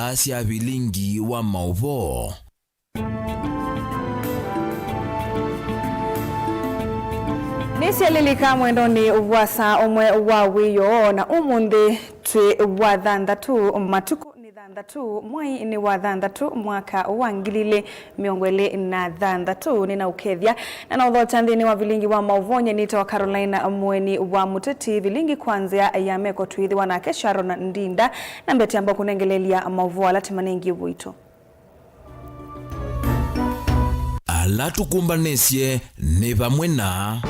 ila sia bilingi wa mauvo. Nisi alilika mwendoni uwasa umwe wa wiyo na umundi twe wa thandatu matuku ni thandatu mwai ni wa thandatu mwaka wa ngilile miongwele na thandatu nina ukethia na udhota nthini wa vilingi wa mauvonye nita wa Carolina mweni wa muteti vilingi kwanzia ya meko tuithi wanake Sharon Ndinda na mbeti ambao kunengelelia mauvo alatimanengi wito. Alatukumbanesie ni vamwe na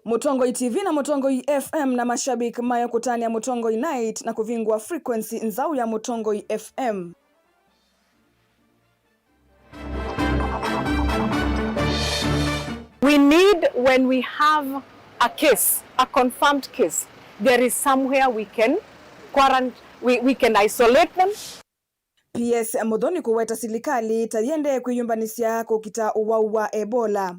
Mutongoi TV na Mutongoi FM na mashabiki mayo kutani ya Mutongoi Night na kuvingwa frequency nzau ya Mutongoi FM. We need, when we have a case, a confirmed case, there is somewhere we can quarantine, we can isolate them. PS Mudhoni kuweta silikali tayende kuyumbanisia kukita uwa Ebola.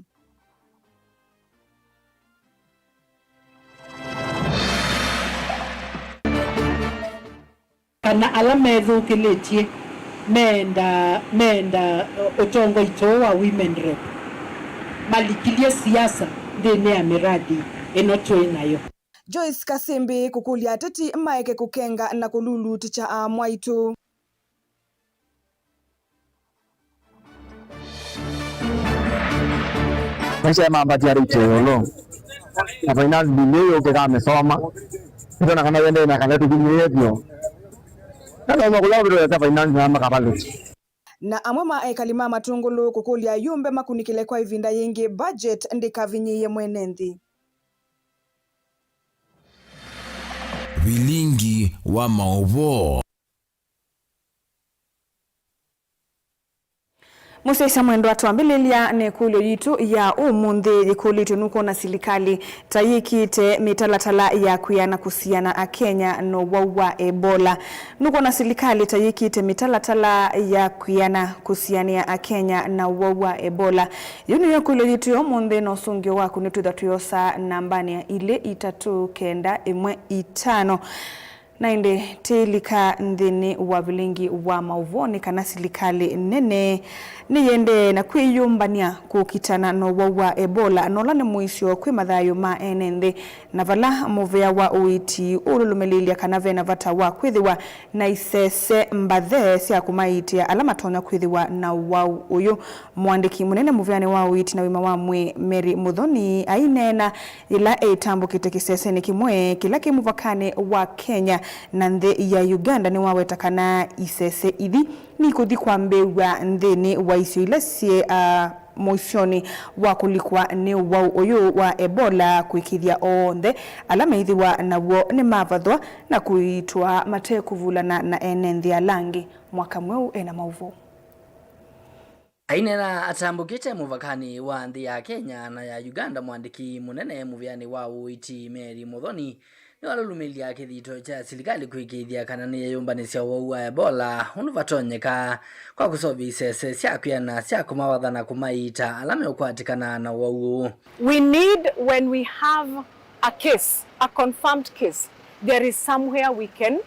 Kana alamevu kiletie menda otongo itoa women rep malikilie siasa ndene ya miradi enoto inayo. Joyce Kasimbi kukulia teti maeke kukenga na kululu ticha mwaitu. Maisha ya mambati ya richelo na finance bilio kega amesoma ndio na kama wende na kana tukinye hivyo na makula bado ya finance na makabalochi na amwema ekalima matungulu kukulia yumbe makunikile kwa ivinda yengi budget ndika vinyiye mwenenthi. Vilingi wa mauvo. Musaisa mwendo atuambililia ne kulio yitu ya umundi kulitu nuko na silikali tayikite mitalatala ya kuyana kusiana a Kenya no wawa Ebola. Nuko na silikali tayikite mitalatala ya kuyana kusiania a Kenya na wawa Ebola. Yuni ya kulio yitu ya umundi no sungyo waku nitu dhatuyosa nambani ya ile itatu kenda imwe itano. Nainde telika ndhini wa vilingi wa mauvoni kana silikali nene niyende na kwiyumbania kukitana no wawa Ebola nolane muisyo kwe madhayo ma enende na vala movea wa uiti ululumelilia kanave na vata wa kwithiwa na isese mbadhe siya kumaitia alama tonya kwithiwa na wau uyu mwandiki munene muveane wa uiti na wima wa mwe Mary Mudhoni ainena ila eitambo kitekisese ni kimwe kilake muvakane wa Kenya na ndhe ya Uganda ni wawetakana isese ithi ni kuthi kwa mbewa ndhini wa isio ilasie moisioni wa kulikuwa ni wau uyu wa Ebola kuikithia ondhe alama ithiwa na wo ni mavathwa na kuitwa mate kuvulana na enenthi alangi mwaka mweu ena mauvu. Ainena atambukite muvakani wa nthi ya Kenya na ya Uganda mwandiki munene muviani wa uiti Mary Mudhoni ni walulumilia kithito cha silikali kuikithia kana ni yumbanisya wa Ebola unuvatonyeka kwa kusovi sese syakwiyana syakumawatha na kumaita alame ukwatikana na wau. We need, when we have a case, a confirmed case, there is somewhere we can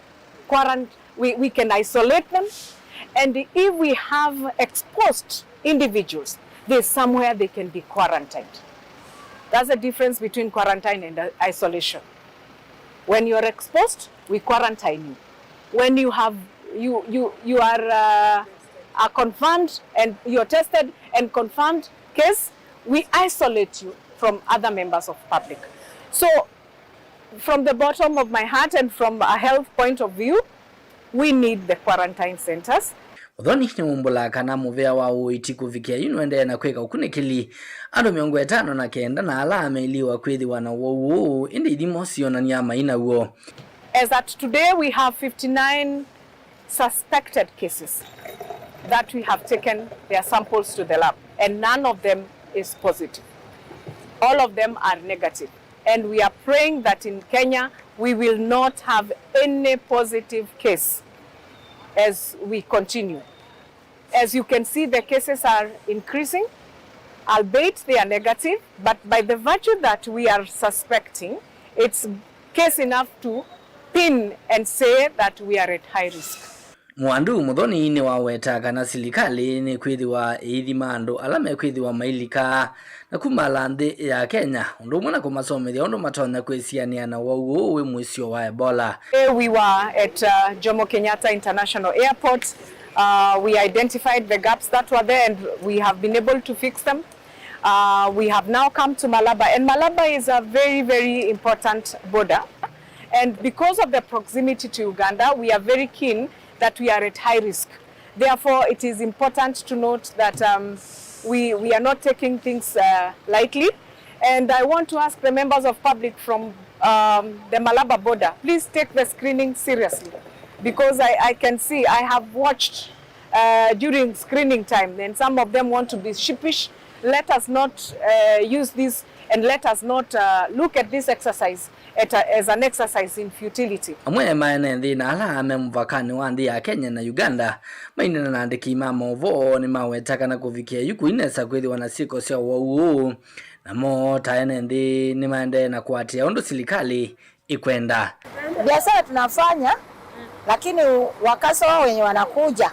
quarantine, we can isolate them, and if we have exposed individuals, there's somewhere they can be quarantined. That's the difference between quarantine and isolation. When you're exposed, we quarantine you. When you have you are confirmed and you're tested and confirmed case, we isolate you from other members of public. So, from the bottom of my heart and from a health point of view, we need the quarantine centers. Mudhoni ni umbula kana muvea wa uiti kufikia yunuende na kweka ukunikili ando miongo etano na kenda na alama iliwa kwithiwa na wau indi idimosio na nyama ina uo. As at today we have 59 suspected cases that we have taken their samples to the lab and none of them is positive. All of them are negative. And we are praying that in Kenya we will not have any positive case as we continue. As you can see, the cases are increasing albeit they are negative, but by the virtue that we are suspecting, it's case enough to pin and say that we are at high risk. Mwandu Muthoni ni waweta kana silikali ni kwithiwa ithima andu alame kwithiwa mailika na kumala nthi ya Kenya undu mwana kumasomethia undu matonya kwisiania na wau wi mwisio wa Ebola. We were at Jomo Kenyatta International Airport. We identified the gaps that were there and we have been able to fix them. We have now come to Malaba, and Malaba is a very, very important border. And because of the proximity to Uganda, we are very keen that we are at high risk. Therefore, it is important to note that we are not taking things lightly. And I want to ask the members of public from the Malaba border, please take the screening seriously. Because I can see, I have watched during screening time, and some of them want to be sheepish. Let us not use this, and let us not look at this exercise as an exercise in futility. Amwe maene nthi na ala memvakani wa nthi ya Kenya na Uganda mainena na andiki mama ovo ni mawetaka na kuvikia yuku inesa kwithiwa na siko cia wau na mo taene nthi ni maende na kuatia undu silikali ikwenda. Biashara tunafanya, lakini wakasa wao wenye wanakuja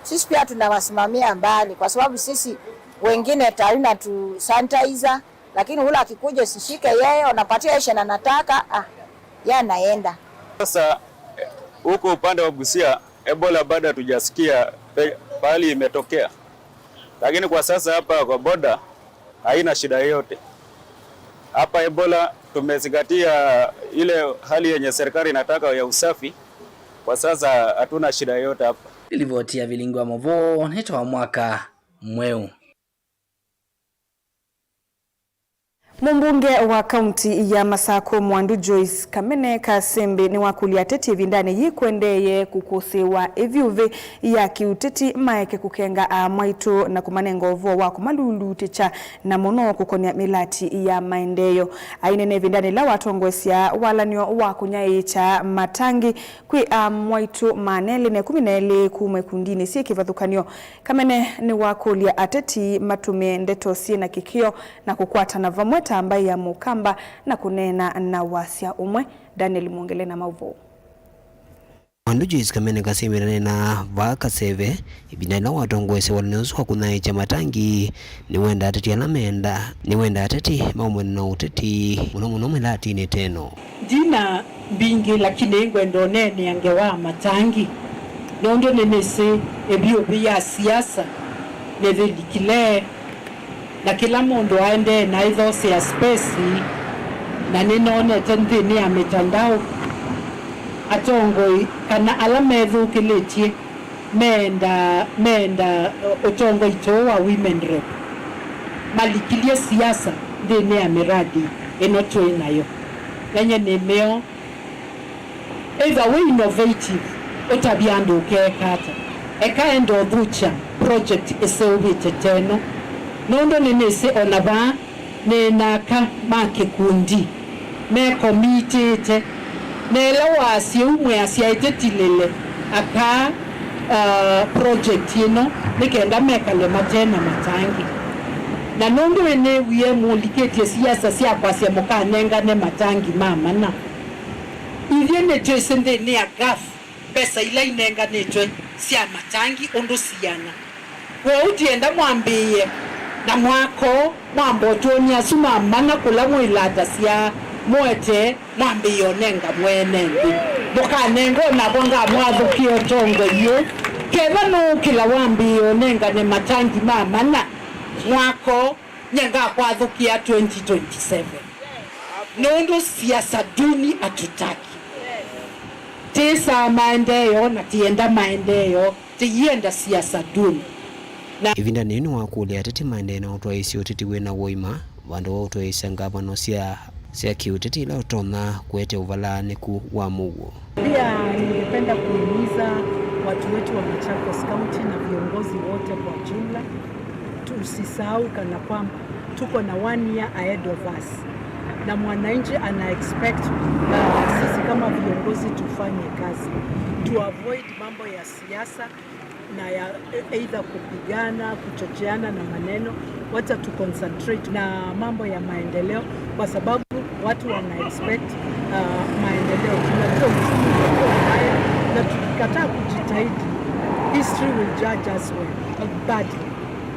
sisi pia tunawasimamia mbali, kwa sababu sisi wengine tarina tu sanitizer, lakini ule akikuja usishike yeye, unapatia yeye na nataka yeye anaenda. Sasa huko upande wa Busia Ebola bado hatujasikia pali imetokea, lakini kwa sasa hapa kwa boda haina shida yote. Hapa Ebola tumezingatia ile hali yenye serikali inataka ya usafi. Kwa sasa hatuna shida yote hapa. Ilivotia Vilingwa Movo nitoa mwaka mweu. Mbunge wa kaunti ya Masako Mwandu Joyce Kamene Kasembe ni wakulia teti vindani yikwendeye kukosewa evyuve ya kiuteti maeke kukenga mwaitu na kumanengo vo wa kumalulu techa na mono kukonia milati ya maendeyo. Ainene vindani la watongwesia walanyo wa kunyaicha matangi kwi mwaitu manele ne kuminele kumekundini siye kivathukanyo. Kamene ni wakulia ateti matume ndetosi na kikio na kukwata na vamweta ambaye ya mukamba na kunena na wasia umwe. Daniel Mwongele na mauvo. Mwandu Joyce Kamene Kasembe na Vakaseve ibinana watongwese walinozwa kunaicha matangi ni wenda ateti alamenda ni wenda ateti maumwe na uteti muno melati ni teno dina bingi lakini ngwendo nene angewa matangi nondo nenese ebio ya siasa nevelikile na kila mundu aende na idho ya space na ninaone tendini ya mitandao atongoi kana alamethu kilichi menda otongoi toa women rep malikilie siasa ndini ya miradi enoto inayo yenye nimeo either we innovative otabiando kekata ekaendo dhucha project esewite teno nondo nenese onaba nenaka make kundi me committee nela wasi umwe asiaitetilele aka project ino nikenda mekale matena matangi na nondo ene wiye muliketi siasa sia kwase mukanenga ne matangi mama na ivye twesende ne agaf pesa ila inenga netwe sia matangi ondo siana kwa utienda mwambie na mwako mwambo tonia suma mana kula mwilata sia mwete mwambi yonenga mwene boka nengo na bonga mwadhukio tongo yo kevano kila wambi yonenga ne matangi mama na mwako nyenga kwa dhukia 2027 nondo siasa duni atutaki tisa maendeyo na tienda maendeyo tienda siasa duni na ivinda nini wakulia ateti maende na utwaisi uteti wena woima vandu wa utwaisa ngavano sia kiuteti ila utona kuete uvala neku wa mugo. Pia ningependa kuhimiza watu wetu wa Machakos County na viongozi wote kwa jumla tusisahau kana kwamba tuko na 1 year ahead of us na mwananchi ana expect sisi kama viongozi tufanye kazi to avoid mambo ya siasa na ya either kupigana, kuchocheana na maneno. Wacha tu concentrate na mambo ya maendeleo, kwa sababu watu wana expect maendeleo. Tunajua uchumi uko mbaya, na tukikataa kujitahidi, history will judge us well, badly,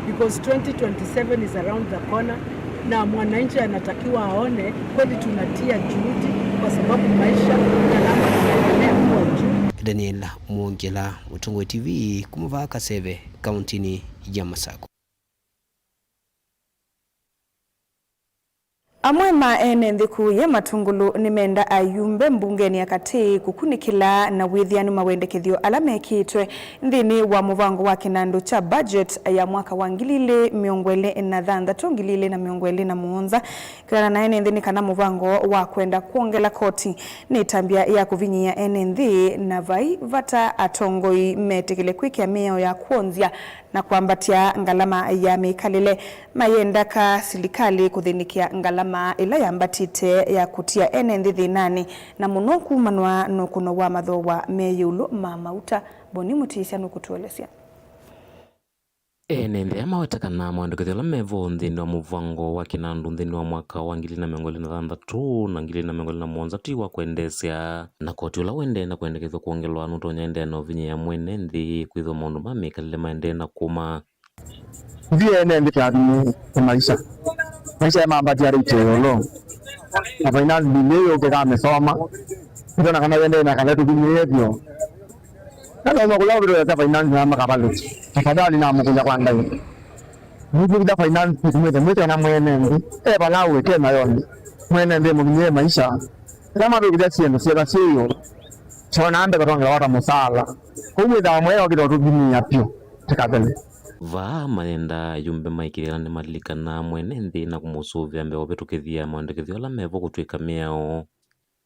because 2027 is around the corner, na mwananchi anatakiwa aone kweli tunatia juhudi, kwa sababu maisha gharama zinaendelea kuwa juu. Daniel Mwongela, Mutungo TV, Kumuva Kaseve, kauntini ya Masako. Amwe maene nthiku ya matungulu nimenda ayumbe mbungeni akati kukunikila na withianu mawendekethio ala mekitwe nthini wa muvango wa kinandu cha budget ya mwaka wa 2026 kirana na ene nthini kana muvango wa kwenda kuongela koti ni tambia ya kuvinyia ene nthi na vai vata atongoi metikile kwikia meo ya kuonzia na kuambatia ngalama ya mikalile mayendaka silikali kuthinikia ngalama ila yambatite ya kutia ene nthi thinani na muno kumanwa nukuno wa matho wa meyulu mamauta boni mutisha nukutuelesia ene nthi amawetakana mwandikithio la mevo nthini wa muvango wa kinandu nthini wa mwaka wa 2026 na 2027 wa kuendesya na koti ula wende na kuendekethwa kuongelwa nutonya ende na uvinyi ya mwene nthi kwithwa maundu mamikalile maende na kuma ene nthi kathini maisha ya mambati ya ritelo na finance bill ukega amesoma ndio kana wende na kana tukinyevyo kana makulaubiro ya finance na makabaloti tafadhali na mkuja kwa ndani Mungu da finance kumwete na mwene balawe tena yoni mwene ndiye mwenye maisha kama bigida siendo sio sio chona ande katonga wata musala kumwita mweyo kidogo dunia pio takabele va maenda yumbe maikirira ni malikana mwene nthi na kumusuvya mbeo betukithia mwandikithio la mevo kutwika miao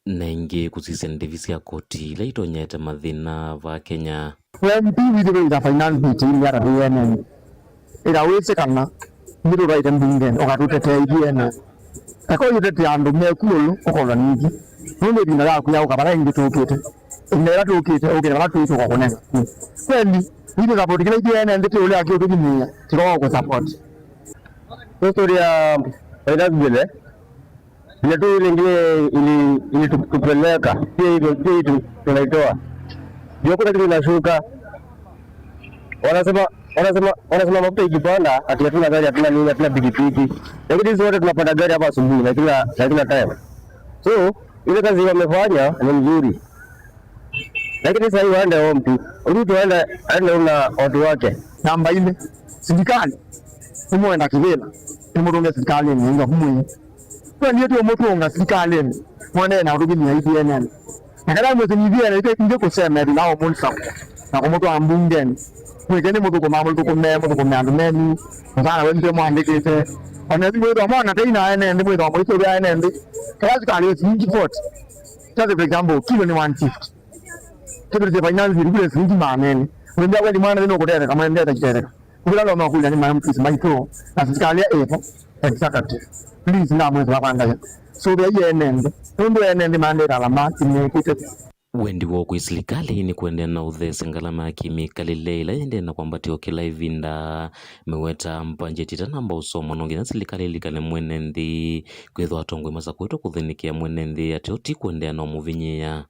na ingi kusisia ndivisi ya koti ila itonyete mathina va Kenya MP with the finance team ya RBN ila wese kana ndio right mbingen okatutete idiena kako yutete andu mekulu okola niki ndio bina la kuya ukabara ingi tukite ndera tukite okera la tuito kwa konena kweli ndio support kile idiena ndio ule akio tukinia tiko kwa support historia finance bill ile tu ile ili tupeleka hiyo tunaitoa ndio kuna kitu inashuka wanasema mafuta ikipanda ati hatuna gari hatuna nini hatuna pikipiki lakini sisi wote tunapanda gari hapa asubuhi na kila time so ile kazi wamefanya ni nzuri lakini sasa waende ompi ili tuende na watu wake namba ile serikali umeenda kivela umurunge serikali ni ndio humu kwa nini tu umetunga serikali mwana na rudi ni hivi yani na kama mwenye ni ndio kusema ndio nao mulsa na kama tu ambungeni mwekeni mutu kumea ndumeni mzana wende mwandikite wanezi mwedo mwana teina ene ndi mwedo mwedo ya ene ndi kazi kali yote nyingi vote for example kilo ni 150 kilo de finance ni kule singi manene wende wali mwana ndio kudere kama ndeta kitera kula lo makuli ni mama mfisi maito na serikali ya epo executive please na mwedo kwanga so ya ene ndi mandera la mati ni kite wendi wo kuisilikali ni kuendea na uthesi ngalama ya kimikalile ila yende na kwambatio kila ivinda meweta mpanjeti tanamba usomo nongi na silikali ilikale mwene nthi kwetho atongwe masa kwetu kuthinikia mwene nthi ati oti kuendea na umuvinyia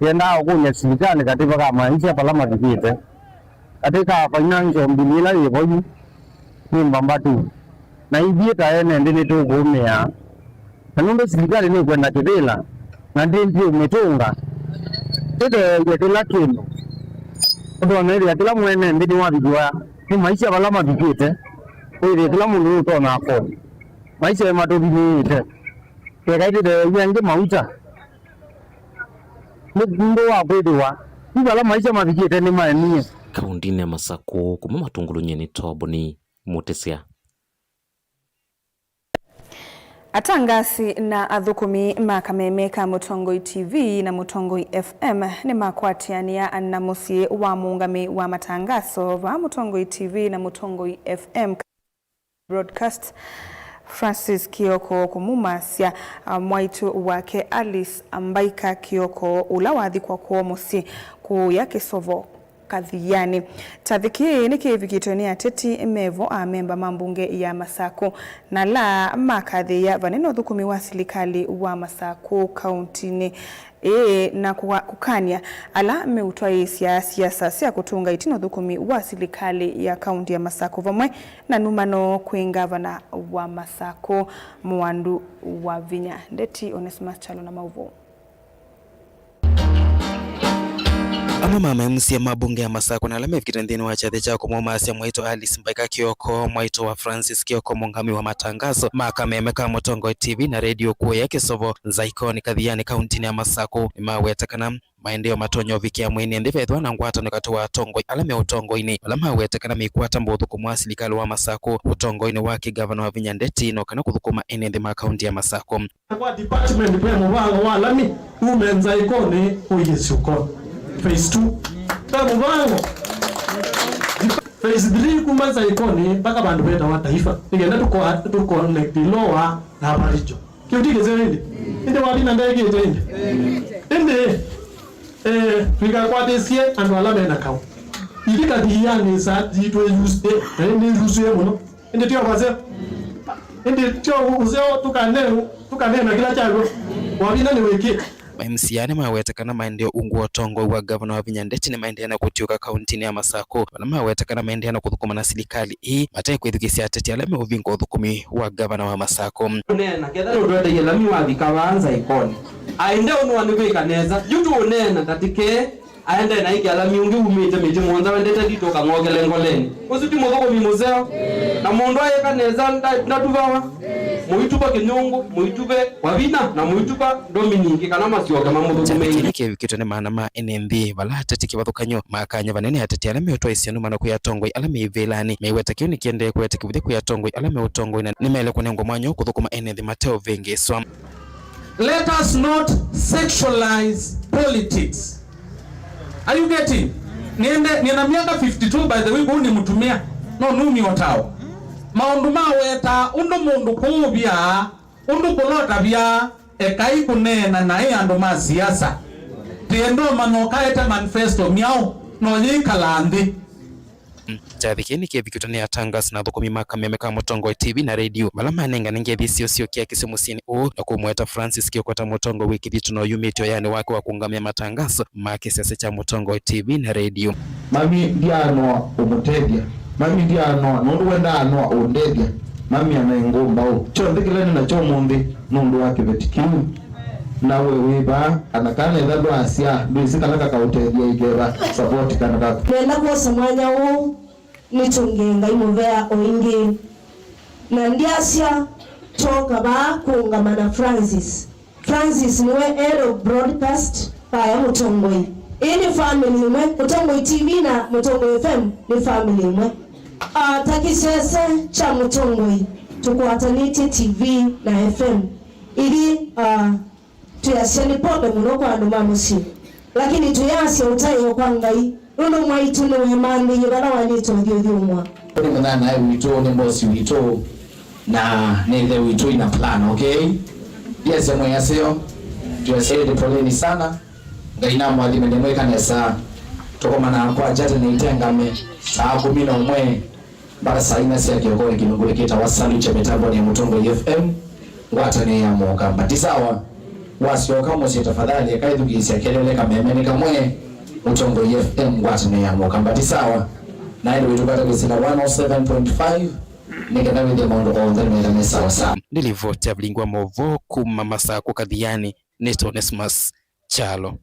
yenda okunya silikali katika kama nchi ya palama kikite katika finance mbilila yivoyi ni mbambatu na ibieta ene ndi nitukumia na numbe silikali ni kwenda kidila na ndio umetunga tete yetela kino ndo ndio kila mwene ndio wabijua ni maisha balama bikite ile kila mundu to na hapo maisha ya matobi ni ite kaidi de yange mauta ndo wa bidwa ni balama maisha mabikite ni manie kaundine Masako kuma matungulu nyeni toboni mutesia Atangasi na athukumi makameme ka Mutongoi TV na Mutongoi FM ni makwatiania na musie wa muungami wa matangaso va Mutongoi TV na Mutongoi FM broadcast Francis Kioko kumumasya mwaitu wake Alice Ambaika Kioko ulawadhi kwa kuomusi ku yake sovo kathiani. Tathiki ni kivikitoni ateti mevo a memba mambunge ya Masako na la makathi ya vaneno thukumi wa serikali wa Masako kauntini na kukania ala meutwa siasa cia kutunga itino thukumi wa serikali ya kaunti ya Masako vamwe na numano kwi gavana wa Masako Mwandu wa Vinya. Ndeti Onesmus Chalo na mauvo. Mama MC mabunge ya Masako na alame vikitendeni wa chathe chako mwomasi mwaito Alice Mbaika Kioko mwaito wa Francis Kioko mungami wa matangazo makamemeka Mutongo TV na radio kuo ya Kisovo zaikoni kathiani kauntini ya Masako mawetakana maendeleo matonyo vikia mwini ndivethwa na ngwatano kati wa Tongo alame utongo-ini alama wetekana mikwata mbuthukumu wa serikali wa Masako utongo-ini wa gavana wa Vinya Ndeti no kana kuthukuma ene ma kaunti ya Masako kwa department pe mubango wa alami umenza ikoni kuyisuko phase 2 pe mubango phase 3 kumanza ikoni mpaka bandu beta wa taifa igenda tuko connect lower na baricho kiutike zende inde wabina ndege inde inde tuikakwatisie andu ala mena kau ilika diyani sa ditwe use ende use muno ende tio baze ende tio uzeo tukane na kila chago wabina ni weke MCA mawetekana maendeleo ungu Tongo wa gavana wa Vinya Ndeti ni maendeleo na kutioka kauntini ya Masako na mawetekana maendeleo na kuthukuma na serikali hii matai kwithukisia ateti alame uvingo uthukumi wa gavana wa Masako nena ketha ndwete yelami wa thikabanza ikoni aende ono anibika neza yutu nena tatike aende na iki alami ungi umite miti mwanza wendete ditoka ngogele ngoleni usitu muthoko mimuzeo na mundu ayeka neza ndatuvawa muituba kinyungu muitube wabina na muituba Dominic kana masioga mamuthukumeni niki vikitone maana ma NMB bala tatiki bathukanyo makanya vanene ateti alame utwa isianu mana kuya Tongo alame ivelani meiwetakio nikiende kwetiki buthi kuya Tongo alame utongo ina nimele kunengo mwanyo kuthukuma NMB mateo vengeswa. Let us not sexualize politics. Are you getting? Nina miaka 52 by the way kundi mutumia. No numi otao. Maundu maweta undu mundu kuubia, undu kulota bia, ekai kunena na hii andu ma siasa. Tiendo manokaeta manifesto miao, no yikalandi. Chathikeni kivikitoni ya tangas na thukumi makamemeka Mutongo TV na radio malama nenga ningethi sio kia kisimusini na kumweta Francis Kioko ta Mutongo wikithitu no yumitio yani wake wa kungamia matangazo makisiasa cha Mutongo TV na radio mami ndiano umutethia mami ndiano nundu wenda ano undethia mami anengomba u cho ndikilene na cho mundi nundu wake betikimu nawe wiba anakana ithadu asia ndisikalaka kautethia igera support kana ka nenda kuosa mwanya u nitungenga imuvea oingi na ndiasia toka ba kuungamana Francis niwe head of broadcast ya Mutongo. Ini family mwe Mutongo TV na Mutongo FM ni family mwe takisese cha Mutongo tukwataniti TV na FM ili tuyasiani pobe muno kwa andu mamusi lakini tuyasi utayo kwa ngai uno mwaitu no hemandi yibana wanito ngiuthumwa ni mwana wito ni boss wito na nile wito ina plan okay yes mwe yaseo tuyasede poleni sana ngaina mwalimu ndemwe kanesa tokomana kwa jate ni itengame saa 11 mpaka saa 4 sia kioko kinunguleketa wasalu cha mitambo ni Mutongo FM ngwatane ya moka mbatisawa wasioka mose tafadhali akaithukisia kelele kamemeni kamwe Mutongo FM ngwatane ya moka mbatisawa na ndio tupata kusina 107.5 nikana with the amount of all the meda sawa sawa nilivota blingwa movo kuma Masako kathiani Nesto Onesmus Chalo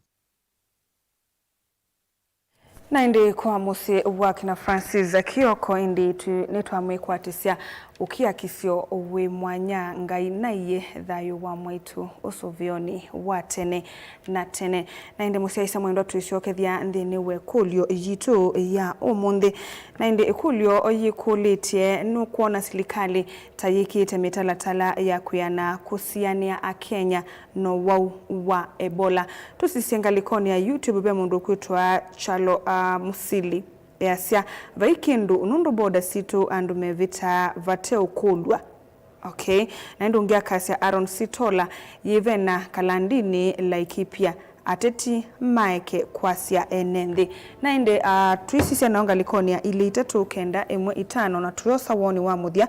na indi kwa musi wakina Francis Kioko indi nitwamwikwatisia ukia kisio uwe mwanya ngai naiye thayo wa mwaitu usuvioni wa tene na tene na indi musi aisa mwendo tuisiokethia nthini we kulio yitu ya umundi na indi kulio yikulitie nukuona serikali tayikite mitalatala ya kuyana kusiania Akenya no wau wa Ebola tusisengalikoni ya YouTube be mundu kwitwa Chalo Musili yasia vaikindu nundu boda situ andu mevita vateo kundwa okay na ndu ngia kasi Aaron Sitola yivena kalandini Laikipia ateti maeke kwasia enende na inde tuisisia naonga likonia ili 395 na tuyosa woni wa muthia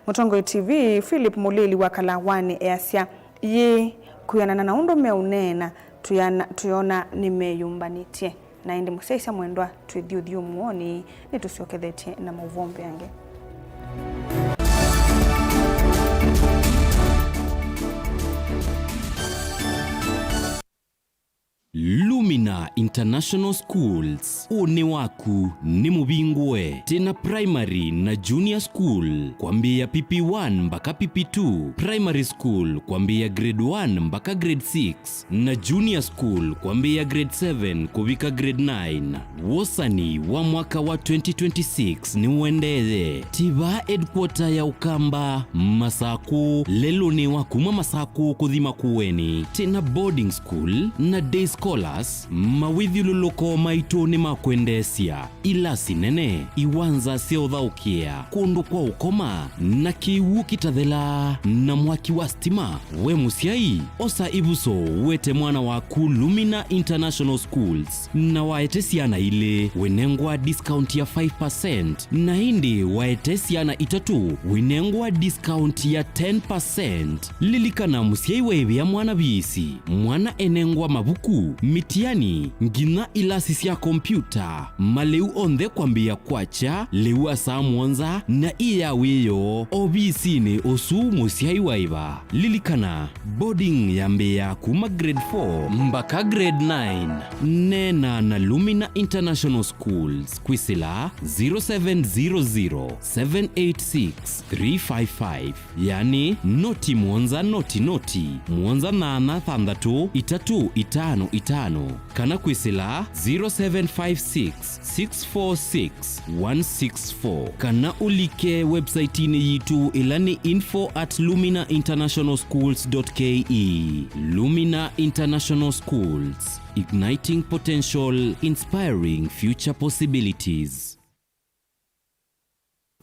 Mutongo TV Philip Mulili wakala wani easia ye kuyanana na undo meunena tuyona nimeyumbanitie na indi museisa mwendwa twithiuthio muoni ni tusiokethetie na mauvombe yange. Lumina International Schools, une waku ni mubingwe tena primary na junior school kwambia PP1 mpaka PP2, primary school kwambia grade 1 mpaka grade 6 na junior school kwambia grade 7 kufika grade 9. Wosani wa mwaka wa 2026 ni uendeze tiba headquarter ya Ukamba Masaku lelo ni wakuma Masaku kuthima kuweni tena boarding school na day scholars mawithiluloko maito ni makwendesia ila sinene iwanza seothaukia kundu kwa ukoma na kiwu kitathela na mwaki wa stima we musiai osa ibuso wete mwana waku Lumina International Schools na waete siana ile wenengwa discount ya 5% na hindi waete siana itatu wenengwa discount ya 10%. Lilikana musiai wewe ya mwana bisi mwana enengwa mabuku mitiani ngina ilasisi ya kompyuta maleu onde kwambia kwacha leu asa mwanza na iya weyo obisi ni osu musiai waiva. Lilikana boarding ya Mbeya kuma grade 4 mpaka grade 9 nena na Lumina International Schools kwisila 0700786355 yani noti mwanza noti mwanza nana thandatu itatu itano kana kwisila 0756646164 kana ulike website ini yitu ilani info@luminainternationalschools.ke. Lumina International Schools, igniting potential, inspiring future possibilities.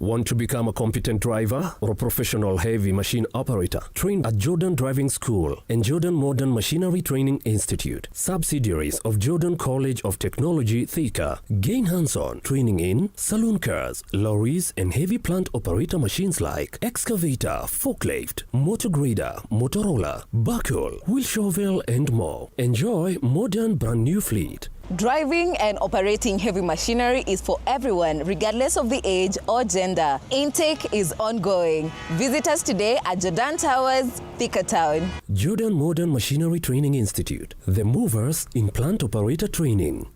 Want to become a competent driver or a professional heavy machine operator? Trained at Jordan Driving School and Jordan Modern Machinery Training Institute, subsidiaries of Jordan College of Technology, Thika. Gain hands-on training in saloon cars, lorries, and heavy plant operator machines like excavator, forklift, motor grader, Motorola, backhoe, wheel shovel, and more. Enjoy modern brand new fleet. Driving and operating heavy machinery is for everyone, regardless of the age or gender. Intake is ongoing. Visit us today at Jordan Towers, Thika Town. Jordan Modern Machinery Training Institute, the movers in plant operator training.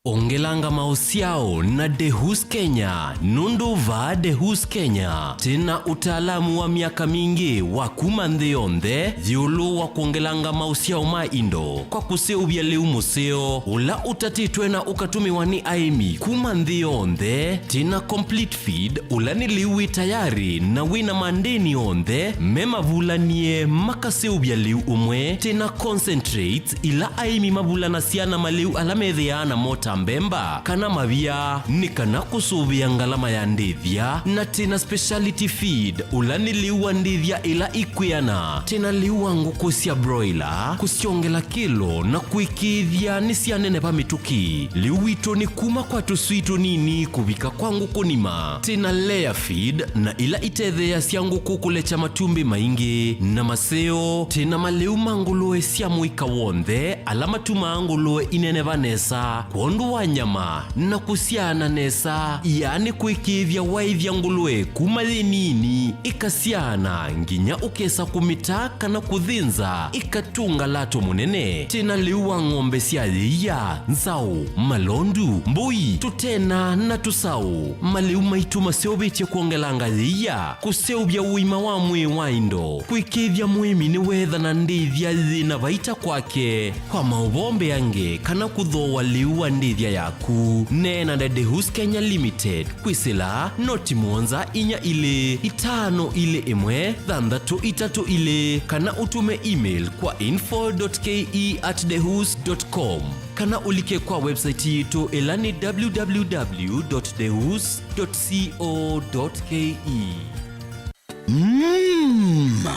Ongelanga mausiao na Dehus Kenya, nundu va Dehus Kenya. Tena utaalamu wa miaka mingi wa kumandheonde, dhiulu wa kuongelanga mausiao maindo. Kwa kuseubia leu museo, ula utatitwe na ukatumiwa ni aimi kumandheonde. Tena complete feed, ula niliwi tayari na wina mandeni onde, mema vulanie makaseubia leu umwe. Tena concentrate ila aimi mavulana siana maleu alamedheana mota mbemba kana mavia ni kana kusuvia ngalama ya ndithia na tena speciality feed ulani liwa ndithia ila ikwiana tena liwa nguku sia broiler kusiongela kilo na kuikithia ni sia nene pa mituki liwito ni kuma kwa tusuito nini kuvika kwa nguku nima tena layer feed na ila itethea sia nguku kulecha matumbi maingi na maseo tena maleu mangulue sia muika wonde alama tumangulue inene vanesa kuondu wa nyama na kusiana nesa yani kuikithia waithia ngulue kumali nini ikasiana nginya ukesa kumitaka na kuthinza ikatunga lato munene tena liwa ng'ombe sia ya nzau malondu mbui tutena na tusau maliu maituma seobeche kuongelanga ya kuseubya uima wa mwe waindo kuikithia muimi ni wetha na ndithia thina vaita kwake kwa mauvombe yange kana kuthoa liwa ndithia yaku nena na Dehus Kenya Limited kwisila noti mwanza inya ile itano ile imwe thandatu itatu ile kana utume email kwa info.ke@dehus.com kana ulike kwa website yetu elani www.dehus.co.ke.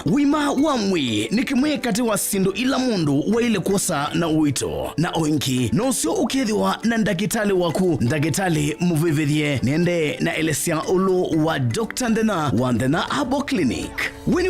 wima wamwi nikimwe kati wa sindu ila mundu wa ile kosa na uito na oinki no sio ukethiwa na ndagitali waku ndagitali muvivithie nende na elesia ulu wa Dr. Ndena wa Ndena Herbal Clinic wini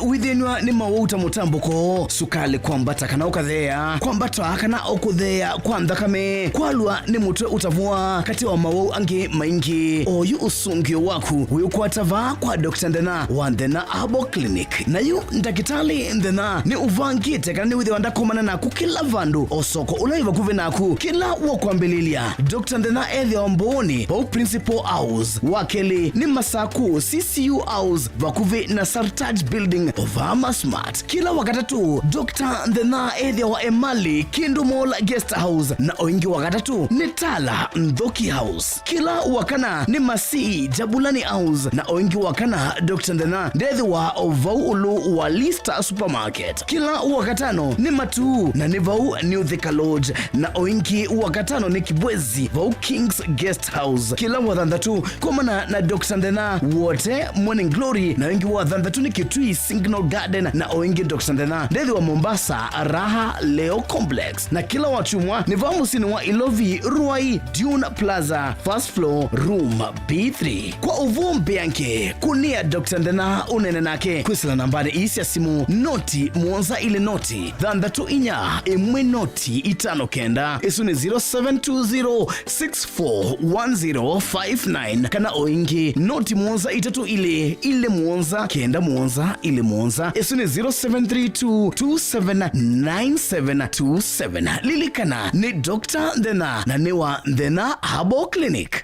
withenwa ni mawauta mutambuko sukali kwambata kana ukathea kwambata kana ukuthea kwa ndakame kwalwa ni mutwe utavua kati wa mawau angi maingi oyu usungio waku uyukwatava kwa Dr. Ndena wa Ndena Herbal Clinic na yu ndagitali Ndena ni uvangite kana ni withe wandakomana naku kila vandu osoko ulaiva kuve naku kila wakwambililia Dr. Ndena ethi omboni pau Principal House wakeli ni masaku CCU House vakuve na Sartaj Building Ovama Smart kila wakatatu Dr. Ndena ethi wa Emali Kindu Mall Guest House na oingi wakatatu ni Tala Ndhoki House kila wakana ni Masi Jabulani House na oingi wakana Dr. Ndena ndethi wa ovau ulu wa Lista Supermarket kila wakatano ni Matu na ni vau New Thika Lodge na oingi wakatano ni Kibwezi vau Kings Guest House kila wathandatu komana na Dr. Ndena wote Morning Glory na oingi wathandatu ni Kitui Signal Garden na oingi Dr. Ndena ndethi wa Mombasa Raha Leo Complex na kila wachumwa ni vau musini wa Ilovi Ruai Dune Plaza First Floor Room B3 kwa uvumbi yanke kunia Dr. Ndena unene nake kwisila nambari isi ya simu noti muonza ile noti thandatu inya imwe noti itano kenda isu ni 0720641059 kana oingi noti muonza itatu ile muonza kenda muonza ile muonza isu ni 0732279727 lilikana ni Dr. Ndena na niwa Ndena Herbal Clinic.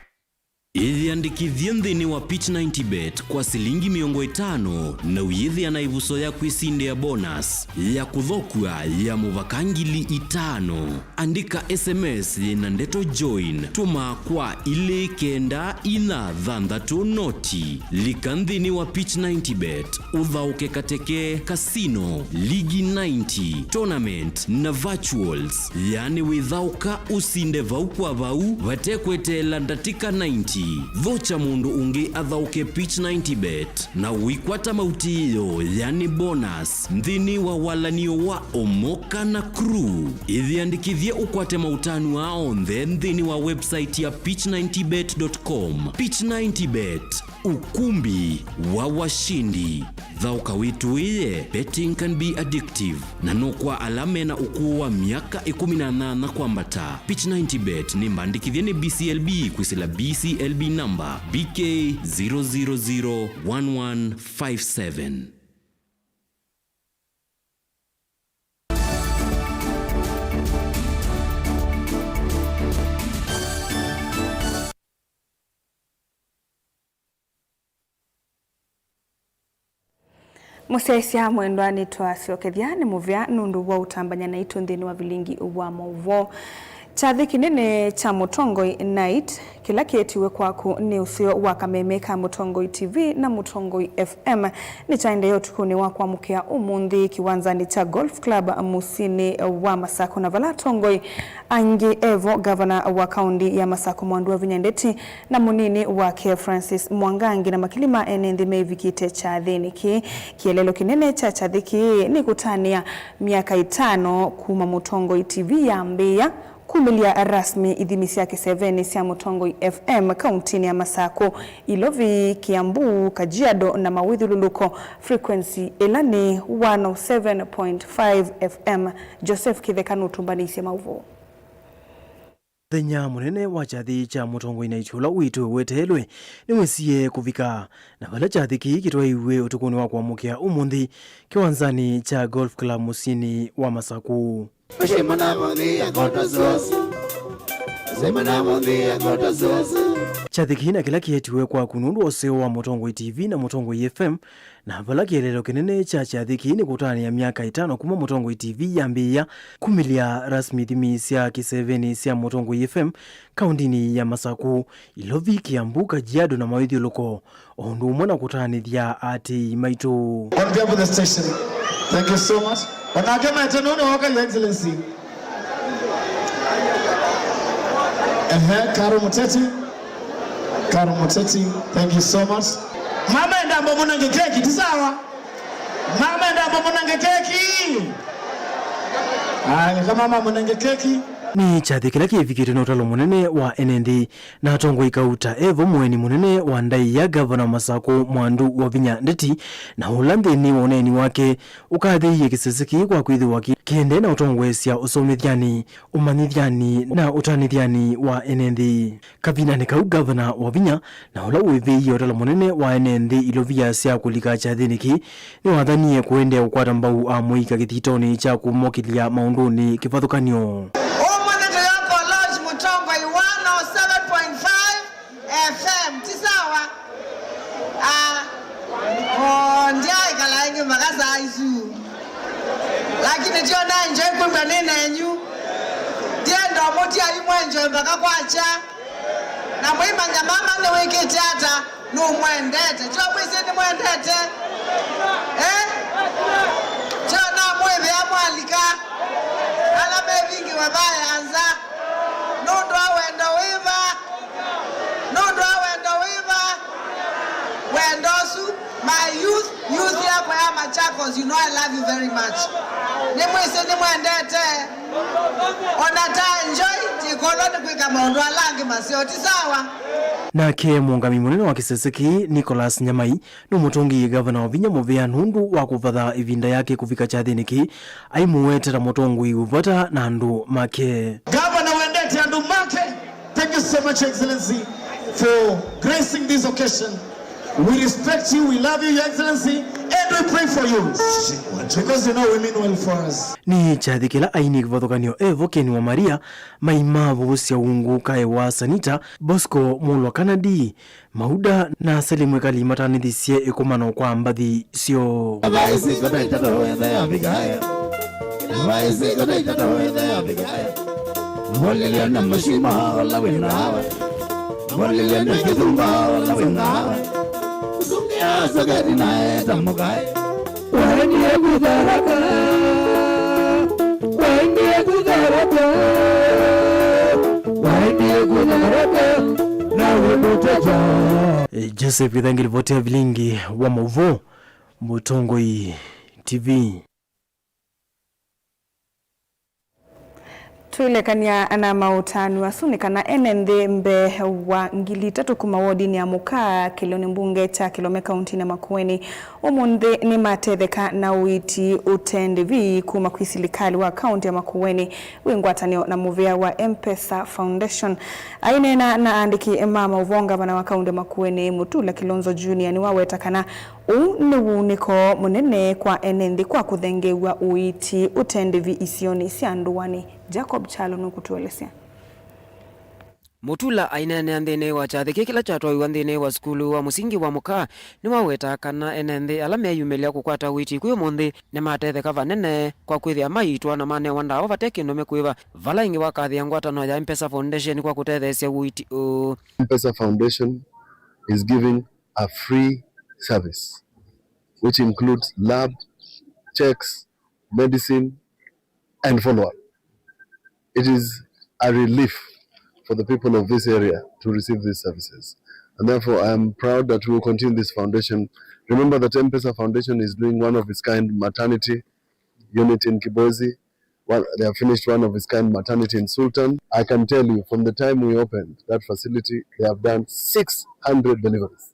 Ithiandikithie nthini wa Pitch 90bet kwa silingi 50 na uyithi anaivuso ya kwisinde ya bonus ya kuthokua ya muvakangili 5 andika SMS na ndeto join tuma kwa ile kenda ina thandatu noti lika nthini wa Pitch 90bet uthauke kateke casino ligi 90 tournament na virtuals yani withauka usinde vau kwa vau vatekwetela ndatika 90 vocha mundu ungi athauke Pitch 90bet na wikwata mautiyo yani bonus nthini wa walanio wa Omoka na Crew ithiandikithie ukwate mautanu wao nthini wa website ya pitch90bet.com. Pitch 90bet ukumbi wa washindi thauka witu iye betting can be addictive na no kwa alame na ukuu wa miaka 18 kwambata. Pitch 90bet ni mbandikithie ni BCLB kwisila BCLB number BK0001157. Musiaisia mwendwani twasiokethia ni muvya nundu wa utambanya na itu nthini wa vilingi wa mauvo chathi kinene cha Mutongoi Night kila kietiwe kwaku ni usio wa kameme ka Mutongoi TV na Mutongoi FM ni chainde yotukuni wa kwa mukia umundi kiwanzani cha Golf Club musini wa Masako na vala Tongoi Angi Evo governor wa kaundi ya Masako Mwandu wa Vinyandeti na munini wake Francis Mwangangi na makilima enendi mevikite chathi niki kielelo kinene cha chathiki ni kutania miaka 5 kuma Mutongoi TV ya Mbeya kumilia rasmi idhimisi yake 7 sia Mutongoi FM kauntini ya Masako Ilovi Kiambu Kajiado na Mawithululuko frequency elani 107.5 FM. Joseph Kithekanu tumbanisi mauvo Thenya munene wa chathi cha Mutongoi Night ula witu wetelwe ni mwesiye kuvika na vala chathi kitwa iwe utukuni wa kwa mukia umundi kiwanzani cha Golf Club musini wa Masako. Chathi kina kila kietiwe kwa kunundu oseo wa Mutongoi TV na Mutongoi FM na vala kielelo kinene cha chathi kini kutani ya miaka 5 kuma Mutongoi TV ya Mbeya kumilia rasmi dhimisi ya kiseveni sia Mutongoi FM kaundini ya Masako Ilovi Kiambu Kajiado na Mawithululuko ondu mwana kutani dhia ati maito. On behalf of the station, thank you so much. Wanagema itonono waka your excellency. Karo Muteti, thank you so much. Mama endambo muna ngekeki tisawa. Mama ndio mama mnange keki. Kama mama mnange keki. Ni chathikila kivikire na utalo munene wa NND na atongo ikauta Evo mweni munene wa ndai ya gavana Masako Mwandu wa Vinya Ndeti na ulanthini wa uneni wake ukathiie kiseseki kwa kwithi waki kiende na utongwesya usomithiani umanithiani na utanithiani wa NND. Kavina ni kau gavana wa Vinya na ula uiviie utalo munene wa NND ilovia sya kulika chathiniki ni wathanie kuende ukwata mbau a muika githitoni cha kumokilia maunduni kivathukanio. FM tisawa ndiye kalaingi magaza izu lakini tio na enjoy kumba nene enyu ndiye ndo moti ali mwenjo mpaka kwacha na mwima mama ne wiki tata no mwendete tio kwisi ni mwendete tio na mwewe amwalika ala mebingi wabaya anza nondo awenda wiva nondo awenda wiva wendosu my youth yako ya Machakos, you know I love you very much. Nimwese nimwendete onata enjoy tikolo nikwika maondo alangi masioti sawa. Nake muungami munene wa kiseseki Nicholas Nyamai numutungi gavana wa Vinya Muvea nundu wa kuvatha ivinda yake kufika chathiniki aimuwetera mutongwi uvata na andu make. Governor wendete andu make. Thank you so much, Excellency, for gracing this occasion. We respect you, we love you, Your Excellency, and we pray for you. Because you know we mean well for us. Ni chathikila aini kivathukanio Evo Keni wa Maria maimavu cia ungu kae wa Sanita Bosco Mulwa Kanadi Mauda na Selimwe Kali matanithicie ikumano kwa mbathi cio. Sagari nae tamugai waingie kudharaka na webuteja. Joseph Githangi ripotia vilingi wa Movo Mutongoi TV. Tuilekania na mautani wasunikana NND mbe wa ngili tatu kumawodi ya mukaa kiloni mbunge cha Kilome kaunti na Makueni umundi ni matetheka na uiti utendevi kuma kwisilikali wa kaunti ya Makueni wingwatanio na Muvea wa M-Pesa Foundation ainena na andiki mama uvonga wana wa kaunti ya Makueni Mutula Kilonzo Junior ni wawetakana uniko munene kwa NND kwa kuthengewa uiti utendevi isioni sianduwani. Jacob Chalo nukutuelezea. Mutula ainene andhine wa chathiki kila chatwa iwandhine wa skulu wa musingi wa muka ni waweta kana enende alame yumelia kukwata witi kuyo mondi ni matetheka vanene kwa kwithia maitwa na mane wandao vateki nome kuiva vala ingi wakathia ngwatano ya M-Pesa Foundation kwa kutethesia witi M-Pesa Foundation is giving a free service which includes lab, checks, medicine and follow-up. It is a relief for the people of this area to receive these services. And therefore, I am proud that we will continue this foundation. Remember that M-Pesa Foundation is doing one of its kind maternity unit in Kibozi. They have finished one of its kind maternity in Sultan. I can tell you, from the time we opened that facility, they have done 600 deliveries.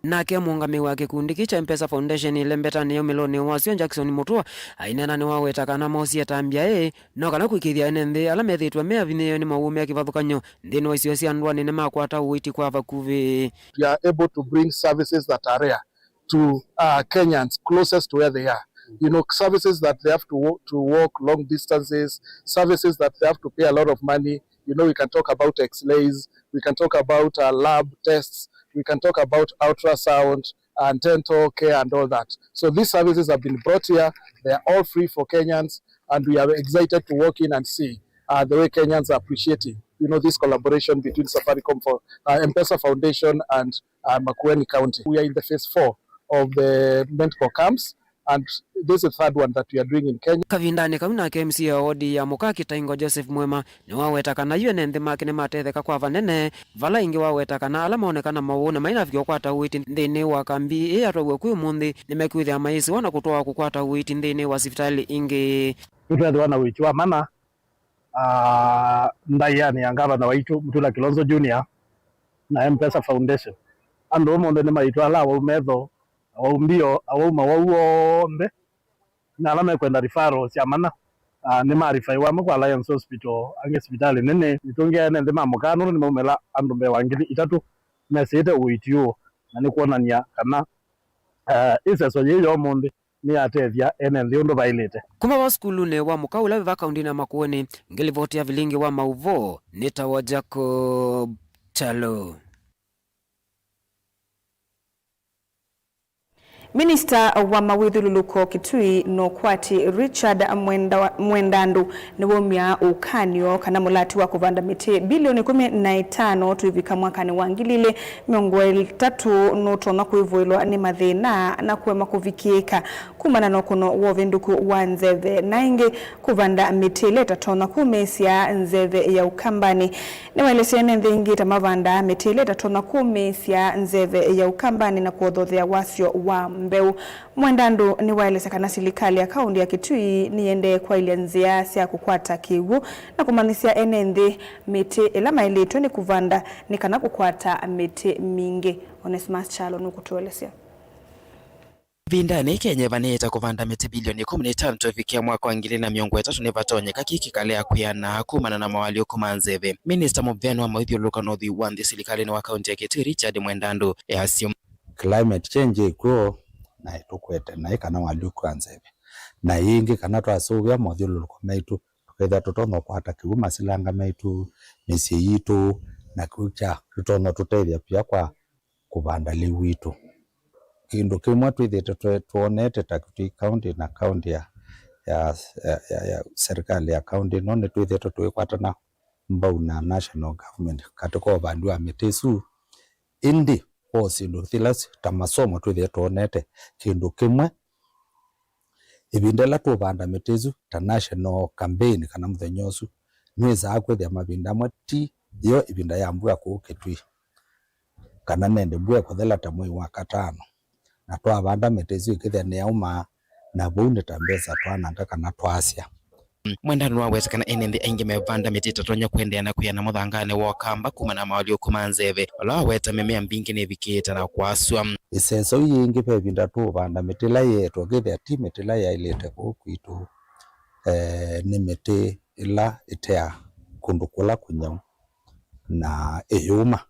Na kia muungami wa kikundi kicha M-Pesa Foundation ilembeta niyo miloni wasio Jackson Mutua ainena ni wawetaka na mosi atambia no kana kwikithia NND ala methitwa mea vineo ni maume akivathukanyo ndino isio cia ndwani ni makwata uiti kwa vakuvi. We are able to bring services that are rare to Kenyans closest to where they are. You know, services that they have to walk long distances, services that they have to pay a lot of money. You know, we can talk about X-rays, we can talk about lab tests, we can talk about ultrasound and dental care and all that. So these services have been brought here. They are all free for Kenyans, and we are excited to walk in and see the way Kenyans are appreciating, you know, this collaboration between Safaricom for M-Pesa Foundation and Makueni County. We are in the phase 4 of the medical camps. And this is the third one that we are doing in Kenya. Kavindani kamuna KMC ya odi ya muka Kitaingo Joseph Mwema ni wawetakana yune nthi makine matetheka kwa vanene vala ingi wawetakana ala maonekana mawuna maina vikio kwata uiti nthini wa kambi iya atwawe kui munthi ni mekuithia maisi wana kutoa kukwata uiti nthini wa sivitali ingi Tutuethi wana uiti wa mana ndaiani ya ngavana waitu Mutula Kilonzo Junior na M-Pesa Foundation. Andu umunthi ni maitu ala waumetho waumbio awauma wauombe na alama kwenda referral cia mana ni marifai wa kwa Alliance Hospital ange hospitali nene nitungia nende mamukano ni maumela andu mbe wangili itatu mesete uitio na ni kuonania kana iseso yiyo mundi ni atethia ene nthiondo bailete kuma wa skulu ne wa mukaula va kaunti na makuoni ngilivoti ya vilingi wa mauvo nitawa Jacob Chalo. Minister wa mawithululuko Kitui no kwati Richard Mwendandu ni womia ukanio kana mulati wa kuvanda miti bilioni 15 tuivika mwakani wangilile miongo 3 notona kuivoilwa ni mathina na kuema kuvikieka kumana no kuno wovenduku wa Nzeve naingi kuvanda miti leta tona kumesia Nzeve ya Ukambani ni waelesea nendhingi tamavanda miti leta tona kumesia Nzeve ya Ukambani na kuodhothea wasio wa mbeu. Mwendandu ni waeleza kana serikali ya kaunti ya Kitui niende kwa ile nzia sia kukwata kiwu na kumanisia enende miti ila maileto ni kuvanda ni kana kukwata miti mingi. Onesmus Chalo nukutuelezea. Vindani Kenya vaneta kuvanda miti bilioni 15 tufikia mwaka wa 2030 ni vatonyeka kikikalea kuyana kumana na mawali okuma Nzeve. Minister Mubveni wa mawithuluko North Wandi serikali ni wa kaunti ya Kitui Richard Mwendandu assume climate change iko na itukwete na ikana waliuko Nzeve na ingi kana twasuvia mawithuluko maitu tuketha tutono kwata kiuma silanga maitu misi yitu na kucha tutono tutethia pia kwa kuvanda liwitu kindu kimwe twithite tuonete Kitui county na county ya serikali ya county no ni twithite twikwatana mbau na national government katika uvandu wa mitisu indi osindu thilas tamasomo twithite tuonete kindu kimwe ibindela tuvanda mitisu ta national campaign kana muthenyosu nweza kwithia mavinda mati yo ibinda ya mbua ku Kitui kana nende mbua kuthela ta mwei wa katano na twavanda mitisu ikithia ni auma na bunde tambeza twana kana twasia. Mwendandu wawezekana enende aingi mevanda miti tatonya kuendeana kuyana muthangane wa kamba kumana mawali okuma Nzeve wala weta mimea mbingi ni vikita na kwaswa isenso yingi pevinda tuvanda mitila yetu githia ti mitila ya ilete kwitu ni miti ila itea kundu kula kunyau na eyuma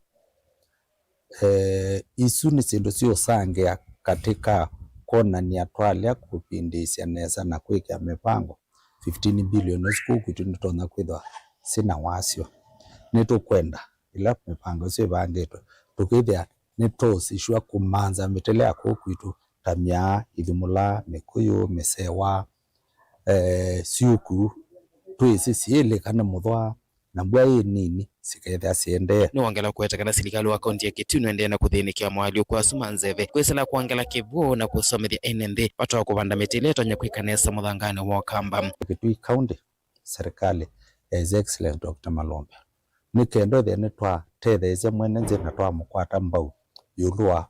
isu ni sindu sio sangia katika kona ni atwalia kupindisya nesa na kwikia mipango 15 billion siku kwitu nitona kwithwa sina wasio nitukwenda ila mipango sio bangitwe tukithia nitosishwa kumanza mitele yako kwitu tamya ithumula mikuyu misewa siuku twisi siele kana muthwa na mbua nini siketha siende ni wangela kwetakana serikali wa kaunti ya Kitui nende na kuthinikia mwali kwa suma Nzeve kwesela kuangela kivu na kusomethia enende watu wa kuvanda miti leto nyakwikanesa muthangane wa kamba Kitui county serikali His Excellency Dr. Malombe nikendo thene twa tetheze mwene nze na twa mukwata mbau yulwa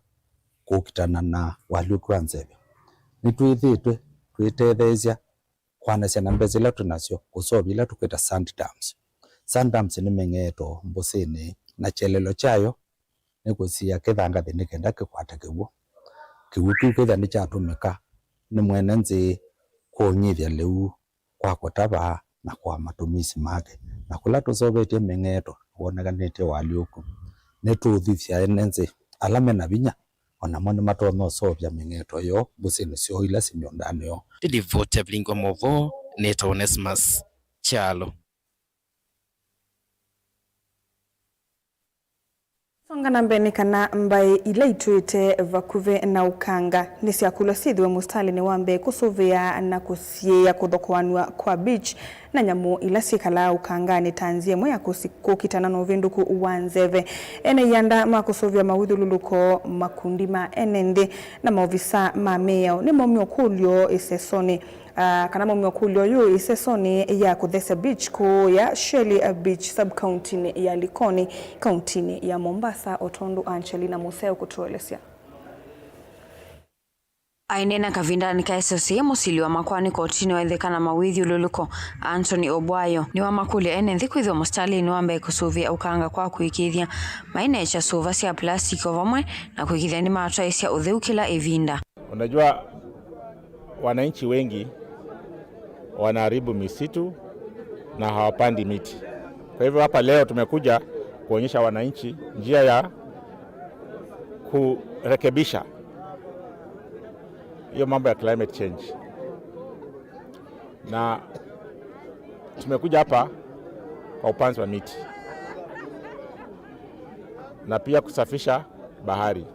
kukitana na wali kwa Nzeve nitwithitwe twitethezia kwanasya na mbezela tunasyo kusobila tukwita Sundams ni mengeto mbusini na chelelo chayo nikusia kithanga thini kenda kikwata kiwu kitha ni chatumika ni mwene nzi kuonyithia liu kwa kutaba na kwa matumisi make na kula tusobetie mengeto wonekanite waliuku nituthithia enenzi alame na vinya ona mone matono sobya mengeto yo busini sio ila simiondane yo Devote Blingo Movo Neto Onesmus Chalo. Songana mbeni kana mbaye ile ituite vakuve na ukanga nisi akula sidhiwe mustali ni wambe kusuvia na kusiea kudhokoanwa kwa beach na nyamu ila sikala ukangani tanzie moya kukitana no vinduku uwanzeve ene yanda makusovya mawithululuko makundima enende na maovisa mameo ni momyo kulyo isesoni kana momyo kulyo yu isesoni ya Kuthesa Beach ku ya Shelly Beach sub-county ya Likoni county ya Mombasa. Otondu Angelina Museo kutuelezea. Ainena kavindani ka SSC musili wa makwani kotini waithekana mawithi ululuko Anthony Obwayo ni wa makuli ene nthikuithwa mustali ni wambe kusuvia ukanga kwa kuikithia maine cha suva cia plastiki ovamwe na kuikithia ni matwa cia utheu kila evinda. Unajua wananchi wengi wanaharibu misitu na hawapandi miti. Kwa hivyo hapa leo tumekuja kuonyesha wananchi njia ya kurekebisha hiyo mambo ya climate change. Na tumekuja hapa kwa upanzi wa miti na pia kusafisha bahari.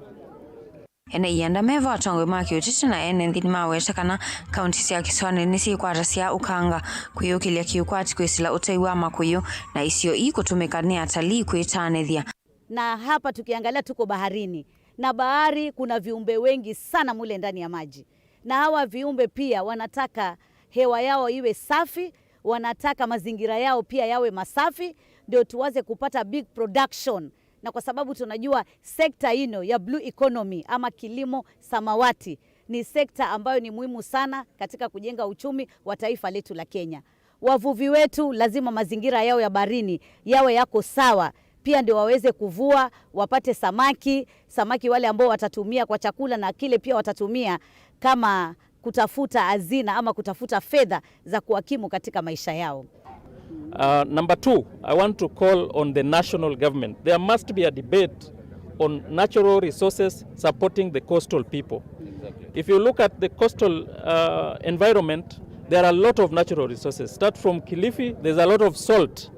Ene yanda meva watangwe maki utiti na ene nthini maweta kana kaunti cia Kiswane nisi kwata cia ukanga kuyukilia kiukwati kwisila utaiwa makuyu na isio ikutumika ni atalii kuitanethia. Na hapa tukiangalia tuko baharini na bahari kuna viumbe wengi sana mule ndani ya maji, na hawa viumbe pia wanataka hewa yao iwe safi, wanataka mazingira yao pia yawe masafi, ndio tuwaze kupata big production. Na kwa sababu tunajua sekta ino ya blue economy ama kilimo samawati ni sekta ambayo ni muhimu sana katika kujenga uchumi wa taifa letu la Kenya. Wavuvi wetu lazima mazingira yao ya baharini yawe yako sawa, pia ndio waweze kuvua, wapate samaki wale ambao watatumia kwa chakula, na kile pia watatumia kama kutafuta hazina ama kutafuta fedha za kuhakimu katika maisha yao. Number 2, I want to call on the national government. There must be a debate on natural resources supporting the coastal people. Exactly. If you look at the coastal environment, there are a lot of natural resources. Start from Kilifi, there's a lot of salt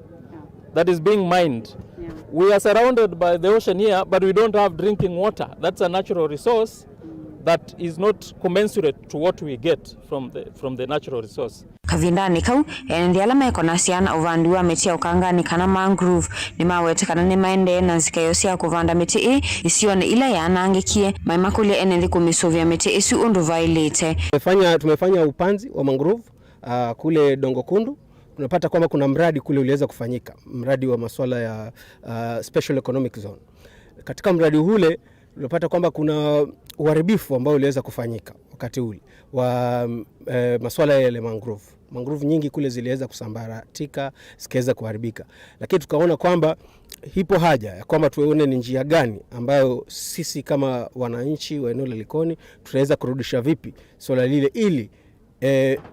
that is being mined. Yeah. We are surrounded by the ocean here, but we don't have drinking water. That's a natural resource that is not commensurate to what we get from the natural resource. Kavindani kau ndi alama iko na ciana uvandu wa miti ya ukangani kana mangrove ni mawete kana ni maende na zikayo cia kuvanda miti isione ila yanangikie maimakulia ene kumisovia miti isi undu vailete. Tumefanya upanzi wa mangrove kule Dongo Kundu. Tunapata kwamba kuna mradi kule uliweza kufanyika, mradi wa masuala ya special economic zone. Katika mradi ule tunapata kwamba kuna uharibifu ambao uliweza kufanyika wakati ule wa masuala ya mangrove. Mangrove nyingi kule ziliweza kusambaratika, zikaweza kuharibika. Lakini tukaona kwamba hipo haja ya kwamba tuone ni njia gani ambayo sisi kama wananchi wa eneo la Likoni tunaweza kurudisha vipi swala lile, ili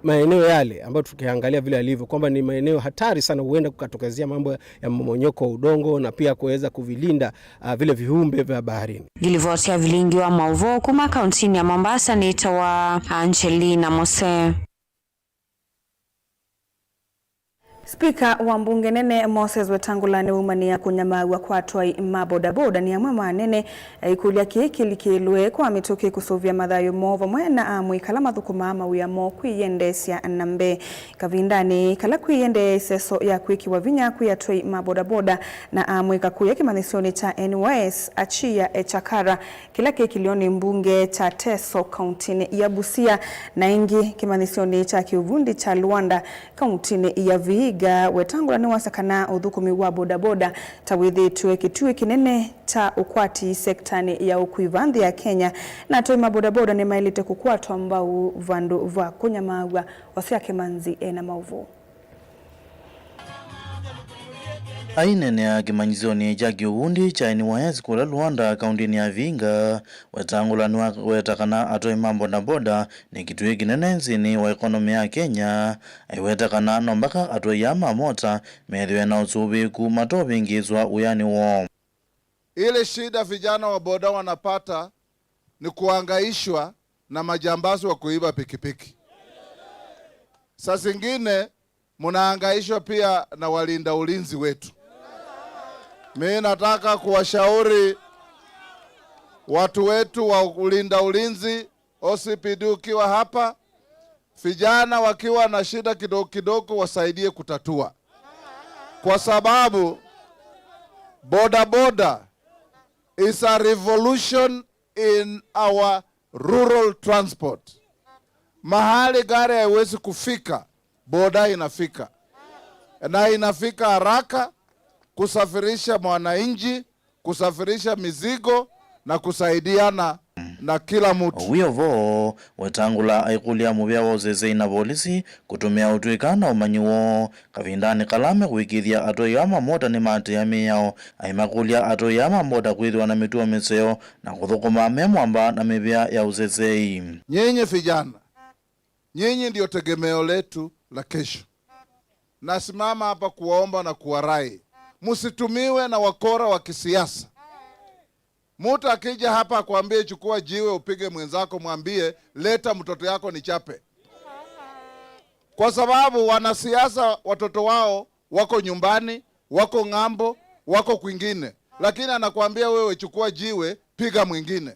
maeneo yale ambayo tukiangalia vile alivyo kwamba ni maeneo hatari sana, huenda kukatokezea mambo ya mmomonyoko wa udongo na pia kuweza kuvilinda vile viumbe vya baharini. Gilivotia vilingi wa Mauvo kuma kauntini ya Mombasa ni tawa Angelina Museo. Spika wa mbunge nene Moses Wetangula ni umania kunyamagwa kwa atwai mabodaboda ni amwe manene ikulia kilikilwe kwa mituki kusuvia mathayo movo mwena amwe kala mathukuma mawia mo kwiyendesya nambe kavindani kala kwiyende seso ya kwikiwa vinya kwa atwai mabodaboda na amwe kakuya kimanisioni cha NYS achia echakara kila kilioni mbunge cha Teso kauntini ya Busia na ingi kimanisioni cha Kiuvundi cha Luanda kauntini ya Vihiga. Wetangula ni wasakana uthukumi wa bodaboda tawithi tuwe kituwe kinene cha ukwati sektani ya ukuivanthi ya Kenya na atoi mabodaboda ni mailite kukwatwa mbau vandu va kunyamagwa wasiake manzi na mauvu. Ainene ya kimanyizoni cha Kiuvundi cha NYS kula Luanda kauntini ya Vihiga. Wetangula ni wetakana atoi mabodaboda ni kituwe kinene nzini wa ekonomi ya Kenya. Wetakana nombaka atoi ya mamota medhiwe na usubi kumatobingizwa uyani wao. Ile shida vijana wa boda wanapata ni kuangaishwa na majambazi wa kuiba pikipiki. Saa zingine munaangaishwa pia na walinda ulinzi wetu. Mimi nataka kuwashauri watu wetu wa ulinda ulinzi, OCPD ukiwa hapa, vijana wakiwa na shida kidogo kidogo wasaidie kutatua, kwa sababu boda boda is a revolution in our rural transport. Mahali gari haiwezi kufika, boda inafika, na inafika haraka kusafirisha mwananchi, kusafirisha mizigo na kusaidiana na kila mtu. Wiyovo wetangula aikulia muvya wozeze na polisi kutumia utwikana umanyiwo kavindani kalame kuikithia atoi ama moda ni mate ya miyao aimakulia atoi ama moda kuithwa na mituwa miseo na kuthukuma memwamba na mivya ya uzezei. Nyinyi vijana, nyinyi ndio tegemeo letu la kesho. Nasimama hapa kuwaomba na kuwarai, musitumiwe na wakora wa kisiasa. Mtu akija hapa akwambie chukua jiwe upige mwenzako, mwambie leta mtoto yako nichape. Kwa sababu wanasiasa watoto wao wako nyumbani, wako ng'ambo, wako kwingine, lakini anakuambia wewe chukua jiwe piga mwingine.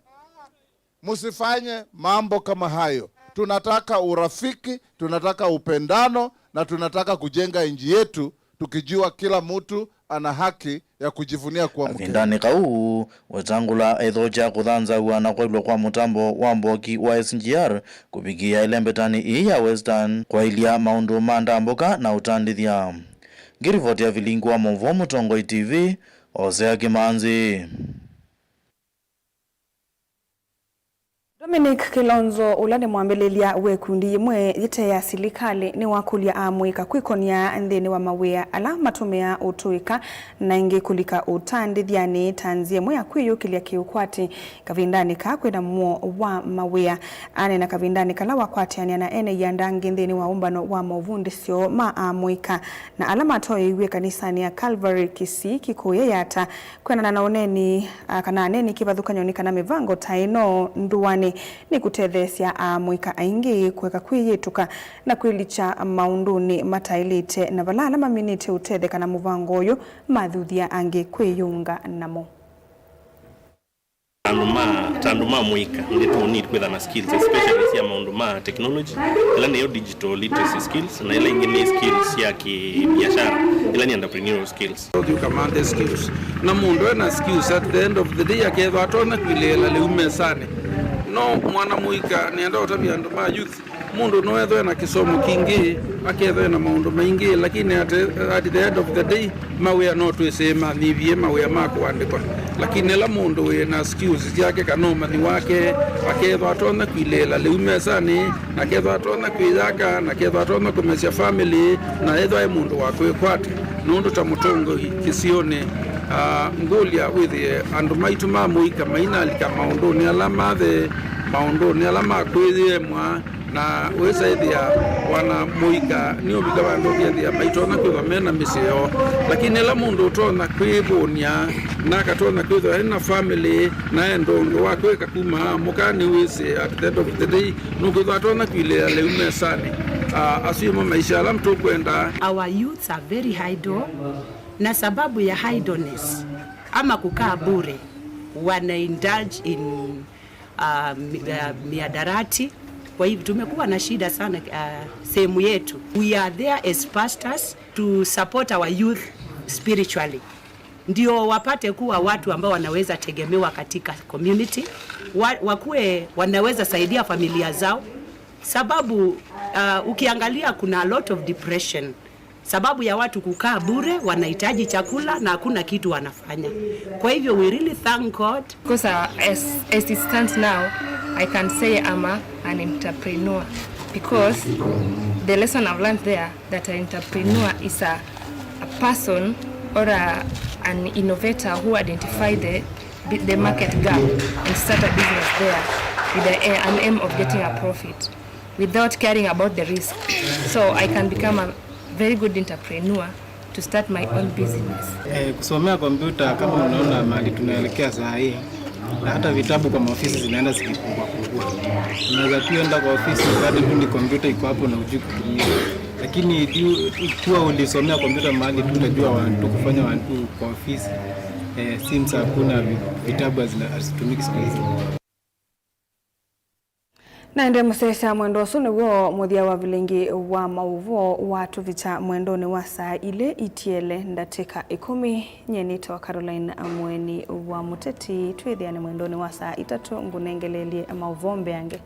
Musifanye mambo kama hayo. Tunataka urafiki, tunataka upendano, na tunataka kujenga nchi yetu tukijua kila mtu ana haki ya kujivunia kuwa Mkenya. Vindani kau wetangula ethoja kuthanza wana kwelwa kwa mutambo wa mboki wa SGR kupigia ilembetani ii ya Western kwa ilia maundu mandamboka na utandithia. Ngirivoti ya vilingu wa Movo Mutongoi TV, Osea Kimanzi. Dominic Kilonzo ulane mwambelelia wekundi imwe yite ya silikali ni wakulia amwika kwikonia ndeni wa mawea ala matumia utuika na ingi kulika utandithiani tanzie mwe akwiyukilia kiukwati kavindani ka kwenda muo wa mawea ane na kavindani kala wakwatiania na ene yandangi ndeni wa umbano wa movundisio ma amwika na ala matoi iwe kanisani ya Calvary Kisii Kikuye yata kwenda na uneni kana neni kivathukanyo kana mivango taino nduwani ni kutethesia amwika aingi kweka kwiyituka na kwilicha maunduni matailite na balala maminite utethe kana muvango uyu mathuthia angi kwiyunga namo. Tanduma mwika ndeto need kwetha na skills, especially sia maunduma technology ila niyo digital literacy skills na ila ingine skills ya kibiashara ila ni entrepreneurial skills. You command the skills na mundu na skills at the end of the day aketha atona kwilela leume sana no mwana muika nienda utabia nduma youth mundu no etho na kisomo kingi aketho na maundu maingi lakini at the end of the day mawe no twesema nivie mawe mako andikwa lakini la mundu we na skills yake kanoma ni wake aketho atona kwilela leume sana na aketho atona kwithaka na aketho atona kumesia family na etho ai mundu wakwe kwati nundu ta mutongo kisione ngolia withie andu maitu ma muika maina alika maundu ni alama the maundu ni alama kwithie mwa na wesaithia wana muika ni obika bandu kia maitona kwitha mena miseo lakini la mundu utona kwibunia na katona kwitha ina family na endongo wakweka kuma mukani wese at the end of the day nukwitha atona kwile leume sani asimo maisha la mtu kwenda. Our youths are very idle na sababu ya idleness ama kukaa bure wana indulge in miadarati. Kwa hivyo tumekuwa na shida sana sehemu yetu. We are there as pastors to support our youth spiritually. Ndio wapate kuwa watu ambao wanaweza tegemewa katika community. Wakuwe wanaweza saidia familia zao. Sababu ukiangalia kuna a lot of depression. Sababu ya watu kukaa bure, wanahitaji chakula na hakuna kitu wanafanya. Kwa hivyo we really thank God. Because as it stands now, I can say I'm an entrepreneur because the lesson I've learned there that an entrepreneur is a person or an innovator who identify the market gap and start a business there with an aim of getting a profit without caring about the risk. So I can become a very good entrepreneur to start my own business. Kusomea kompyuta kama unaona mali tunaelekea saa hii na hata vitabu kwa maofisi zinaenda zikipungua. Unaweza tuenda kwa ofisi hadi tu kompyuta iko hapo na ujui kutumia. Lakini ikiwa ulisomea kompyuta mahali tutajua watu kufanya watu kwa ofisi. Sims hakuna vitabu hazitumiki siku hizi. Na ndio msesha mwendo sune wo muthia wa vilengi wa mauvo watu vicha mwendo ni wa saa ile itiele ndateka 10 nyeni to Caroline Amweni wa muteti twithia ni mwendo ni wa saa 3 ngunengelelie mauvombe yange.